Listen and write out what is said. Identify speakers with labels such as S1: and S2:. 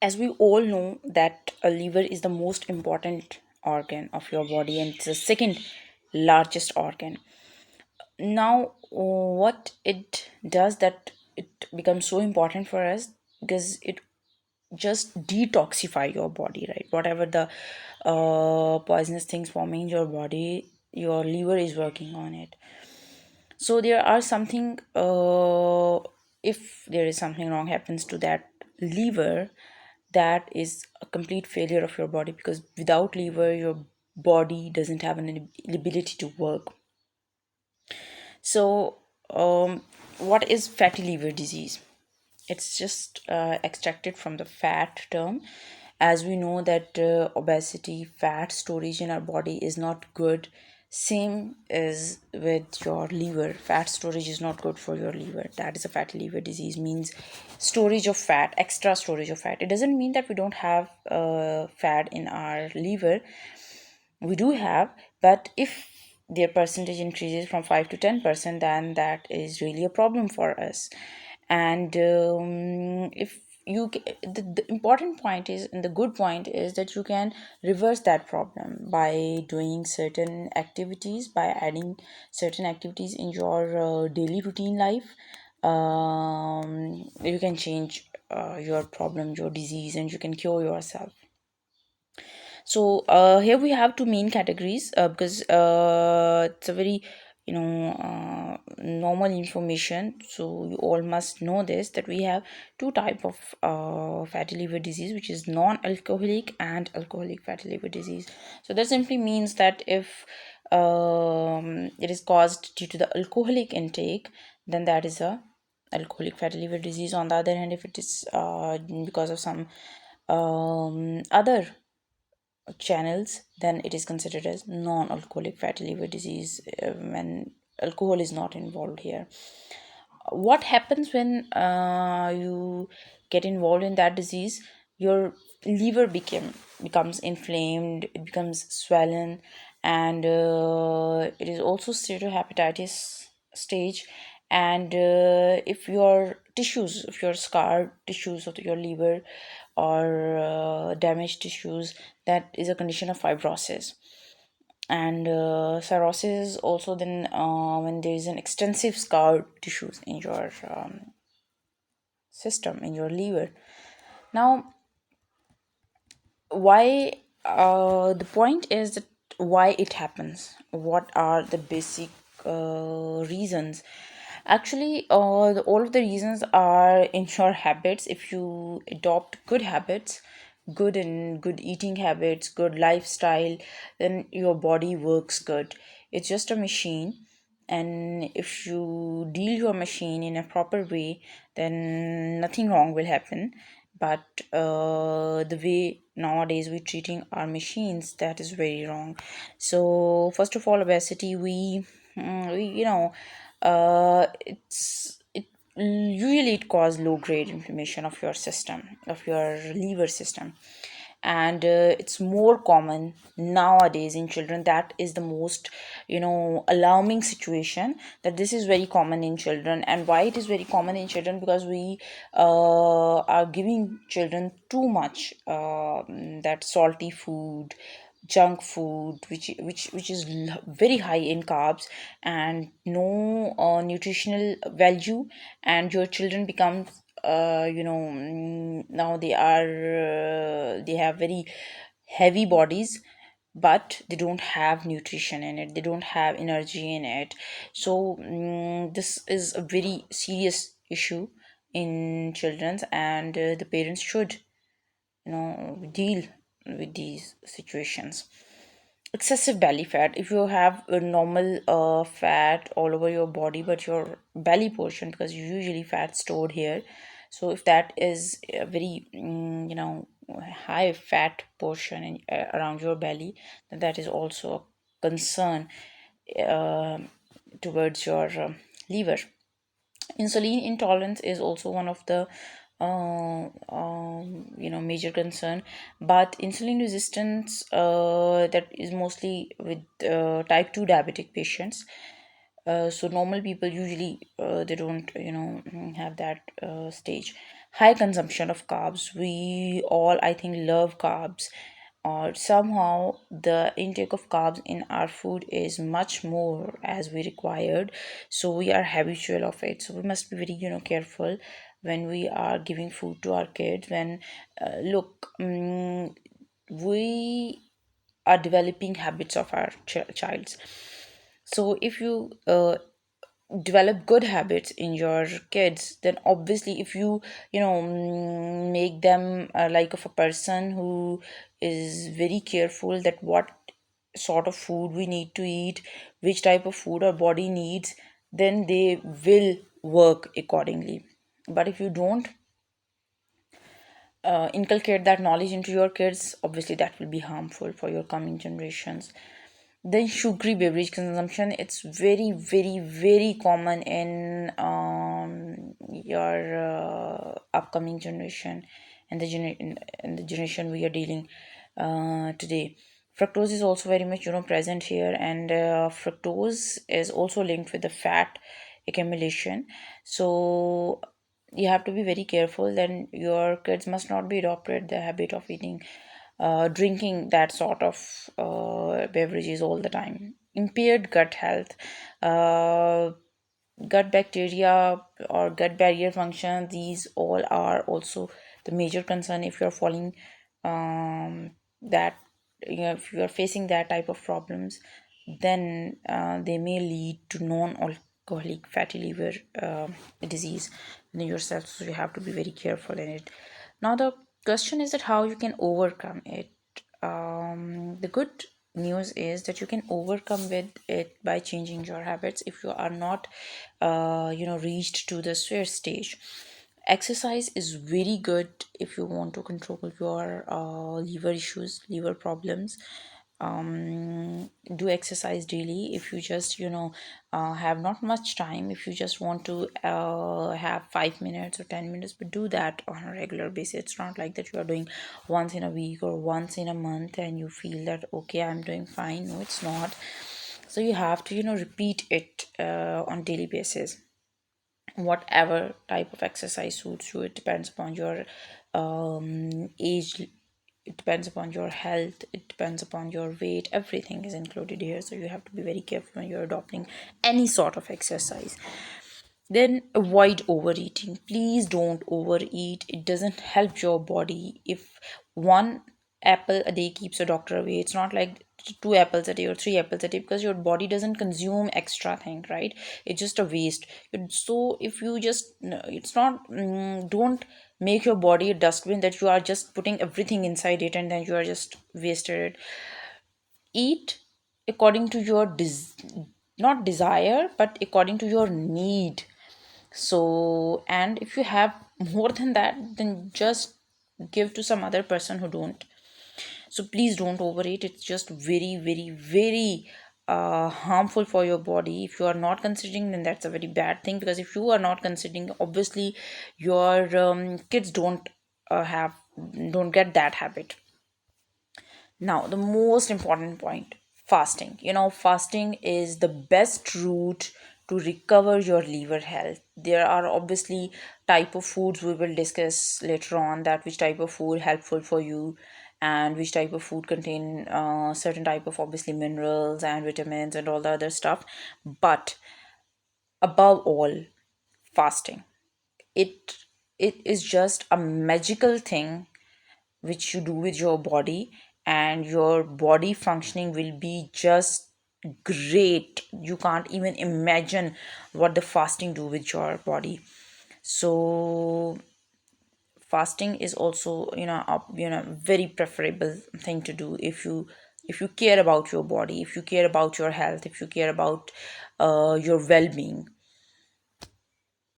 S1: As we all know that a liver is the most important organ of your body, and it's the second largest organ. Now what it does that it becomes so important for us, because it just detoxify your body, right? Whatever the poisonous things forming in your body, your liver is working on it. So there are something, if there is something wrong happens to that liver, that is a complete failure of your body, because without liver your body doesn't have an ability to work. So what is fatty liver disease? It's just extracted from the fat term. As we know that obesity, fat storage in our body is not good. Same as with your liver, fat storage is not good for your liver. That is a fatty liver disease, means storage of fat, extra storage of fat. It doesn't mean that we don't have fat in our liver. We do have, but if their percentage increases from 5 to 10%, then that is really a problem for us. And if the important point is, and the good point is, that you can reverse that problem by doing certain activities, by adding certain activities in your daily routine life. You can change your problem, your disease, and you can cure yourself. So here we have two main categories, because it's a very normal information. So you all must know this, that we have two type of fatty liver disease, which is non-alcoholic and alcoholic fatty liver disease. So that simply means that if it is caused due to the alcoholic intake, then that is a alcoholic fatty liver disease. On the other hand, if it is because of some other channels, then it is considered as non-alcoholic fatty liver disease, when alcohol is not involved here. What happens when you get involved in that disease? Your liver becomes inflamed, it becomes swollen, and it is also steatohepatitis stage. And if your tissues, if your scar tissues of your liver or damaged tissues, that is a condition of fibrosis. And cirrhosis also, then when there is an extensive scar tissues in your system, in your liver. Now why, the point is that why it happens, what are the basic reasons. Actually all of the reasons are in your habits. If you adopt good habits, good eating habits, good lifestyle, then your body works good. It's just a machine, and if you deal your machine in a proper way, then nothing wrong will happen. But the way nowadays we're treating our machines, that is very wrong. So first of all, obesity, we it usually it cause low grade inflammation of your system, of your liver system. And it's more common nowadays in children. That is the most alarming situation, that this is very common in children. And why it is very common in children? Because we are giving children too much that salty food, junk food, which is very high in carbs and no nutritional value. And your children become now they have very heavy bodies, but they don't have nutrition in it, they don't have energy in it. So this is a very serious issue in children's, and the parents should deal with these situations. Excessive belly fat, if you have a normal fat all over your body, but your belly portion, because usually fat stored here, so if that is a very high fat portion around your belly, then that is also a concern uh, towards your liver. Insulin intolerance is also one of the major concern. But insulin resistance, that is mostly with type 2 diabetic patients. So normal people usually they don't have that stage. high consumption of carbs. We all, I think, love carbs, or somehow the intake of carbs in our food is much more as we required, so we are habitual of it. So we must be very, careful when we are giving food to our kids. When look, we are developing habits of our childs. So if you develop good habits in your kids, then obviously, if you, make them like of a person who is very careful that what sort of food we need to eat, which type of food our body needs, then they will work accordingly. But if you don't inculcate that knowledge into your kids, obviously that will be harmful for your coming generations. Then sugary beverage consumption, it's very, very, very common in your upcoming generation, and in the generation we are dealing today. Fructose is also very much, present here, and fructose is also linked with the fat accumulation. So you have to be very careful. Then your kids must not be adopted the habit of eating, drinking that sort of beverages all the time. Impaired gut health, uh, gut bacteria or gut barrier function, these all are also the major concern if you're falling that, if you are facing that type of problems, then they may lead to non-alcoholic fatty liver disease in yourself. So you have to be very careful in it. Now the question is that how you can overcome it. The good news is that you can overcome with it by changing your habits if you are not reached to the swear stage. Exercise is very good if you want to control your liver issues, liver problems. Do exercise daily. If you just, have not much time, if you just want to have 5 minutes or 10 minutes, but do that on a regular basis. It's not like that you are doing once in a week or once in a month and you feel that okay, I'm doing fine. No, it's not. So you have to, repeat it on daily basis. Whatever type of exercise suits you, it depends upon your age, it depends upon your health, it depends upon your weight, everything is included here. So you have to be very careful when you're adopting any sort of exercise. Then avoid overeating. Please don't overeat, it doesn't help your body. If one apple a day keeps a doctor away, it's not like two apples a day or three apples a day, because your body doesn't consume extra thing, right? It's just a waste. So if you just no, it's not don't make your body a dustbin that you are just putting everything inside it and then you are just wasted it. Eat according to your not desire, but according to your need. So, and if you have more than that, then just give to some other person who don't. So please don't overeat, it's just very, very, very harmful for your body. If you are not considering, then that's a very bad thing, because if you are not considering, obviously your kids have don't get that habit. Now, the most important point, fasting. Fasting is the best route to recover your liver health. There are obviously type of foods we will discuss later on, that which type of food helpful for you and which type of food contain certain type of obviously minerals and vitamins and all the other stuff. But above all, fasting. It it is just a magical thing which you do with your body, and your body functioning will be just great. You can't even imagine what the fasting do with your body. So fasting is also, very preferable thing to do if you care about your body, if you care about your health, if you care about your well-being.